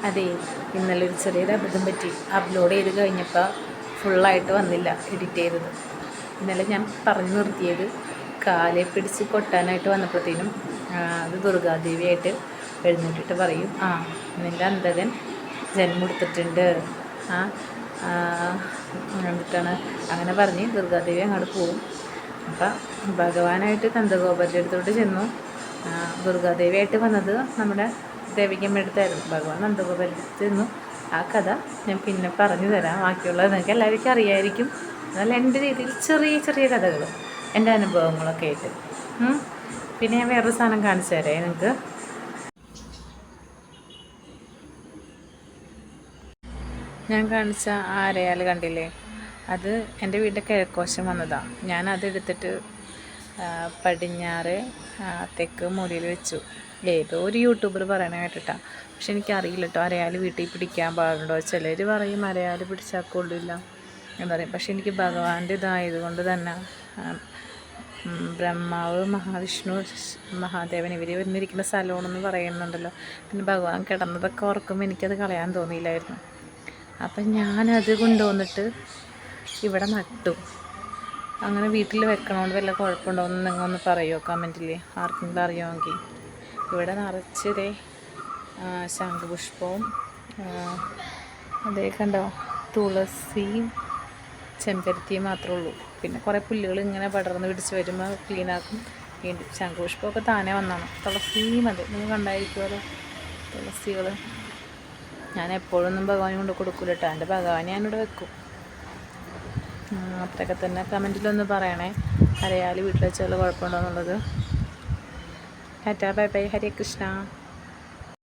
അതെ, ഇന്നലെ ഒരു ചെറിയൊരു അബദ്ധം പറ്റി. അപ്ലോഡ് ചെയ്ത് കഴിഞ്ഞപ്പോൾ ഫുള്ളായിട്ട് വന്നില്ല എഡിറ്റ് ചെയ്തത്. ഇന്നലെ ഞാൻ പറഞ്ഞു നിർത്തിയത് കാലെ പിടിച്ച് കൊട്ടാനായിട്ട് വന്നപ്പോഴത്തേനും അത് ദുർഗാദേവിയായിട്ട് എഴുന്നേറ്റിട്ട് പറയും, നിൻ്റെ അന്തകൻ ജന്മെടുത്തിട്ടുണ്ട്, എന്നിട്ടാണ് അങ്ങനെ പറഞ്ഞ് ദുർഗാദേവി അങ്ങോട്ട് പോവും. അപ്പം ഭഗവാനായിട്ട് നന്ദഗോപരുടെ അടുത്തോട്ട് ചെന്നു. ദുർഗാദേവിയായിട്ട് വന്നത് നമ്മുടെ ദേവിക്കമ്മയുടെ അടുത്തായിരുന്നു. ഭഗവാൻ നന്ദഗോപരുടെ അടുത്ത് ചെന്നു. ആ കഥ ഞാൻ പിന്നെ പറഞ്ഞു തരാം. ബാക്കിയുള്ളത് നിങ്ങൾക്ക് എല്ലാവർക്കും അറിയായിരിക്കും. എന്നാൽ എൻ്റെ രീതിയിൽ ചെറിയ ചെറിയ കഥകൾ, എൻ്റെ അനുഭവങ്ങളൊക്കെ ആയിട്ട്. പിന്നെ ഞാൻ വേറൊരു സാധനം കാണിച്ചു തരാം നിങ്ങൾക്ക്. ഞാൻ കാണിച്ച അരയാൽ കണ്ടില്ലേ, അത് എൻ്റെ വീടിൻ്റെ കിഴക്കോശം വന്നതാണ്. ഞാനതെടുത്തിട്ട് പടിഞ്ഞാറ് തെക്ക് മൂലയിൽ വെച്ചു. ഏതോ ഒരു യൂട്യൂബർ പറയണ കേട്ടിട്ടാണ്. പക്ഷെ എനിക്കറിയില്ല കേട്ടോ, അരയാൽ വീട്ടിൽ പിടിക്കാൻ പാടുണ്ടോ. ചിലർ പറയും അരയാൽ പിടിച്ചാൽ കൊള്ളില്ല എന്ന് പറയും. പക്ഷെ എനിക്ക് ഭഗവാന്റെ ഇതായതുകൊണ്ട് തന്നെ ബ്രഹ്മാവ്, മഹാവിഷ്ണു, മഹാദേവൻ ഇവർ വന്നിരിക്കുന്ന സ്ഥലമാണെന്ന് പറയുന്നുണ്ടല്ലോ. പിന്നെ ഭഗവാൻ കിടന്നതൊക്കെ ഓർക്കുമ്പോൾ എനിക്കത് കളയാൻ തോന്നിയില്ലായിരുന്നു. അപ്പം ഞാനത് കൊണ്ടുവന്നിട്ട് ഇവിടെ നട്ടു. അങ്ങനെ വീട്ടിൽ വെക്കണോണ്ട് വല്ല കുഴപ്പമുണ്ടോയെന്ന് നിങ്ങൾ ഒന്ന് പറയുമോ കമൻറ്റിൽ, ആർക്കെങ്കിലും അറിയാമെങ്കിൽ. ഇവിടെ നിറച്ചതേ ശംഖുപുഷ്പവും അതേ കണ്ടോ, തുളസിയും ചെമ്പരത്തിയും മാത്രമേ ഉള്ളൂ. പിന്നെ കുറേ പുല്ലുകൾ ഇങ്ങനെ പടർന്ന് പിടിച്ച് വരുമ്പോൾ ക്ലീനാക്കും. വീണ്ടും ശംഖുപുഷ്പമൊക്കെ താനേ വന്നാണ്. തുളസിയും അതെ, നിങ്ങൾ കണ്ടായിരിക്കുമല്ലോ തുളസികൾ. ഞാൻ എപ്പോഴൊന്നും ഭഗവാനെ കൊണ്ട് കൊടുക്കില്ല കേട്ടോ. എൻ്റെ ഭഗവാനെ ഞാനിവിടെ വെക്കും. അത്രയൊക്കെ തന്നെ. കമൻറ്റിലൊന്ന് പറയണേ അരയാൽ വീട്ടിൽ വെച്ചാൽ കുഴപ്പമുണ്ടോ എന്നുള്ളത്. ടാറ്റാ, ബൈ ബൈ, ഹരേ കൃഷ്ണ.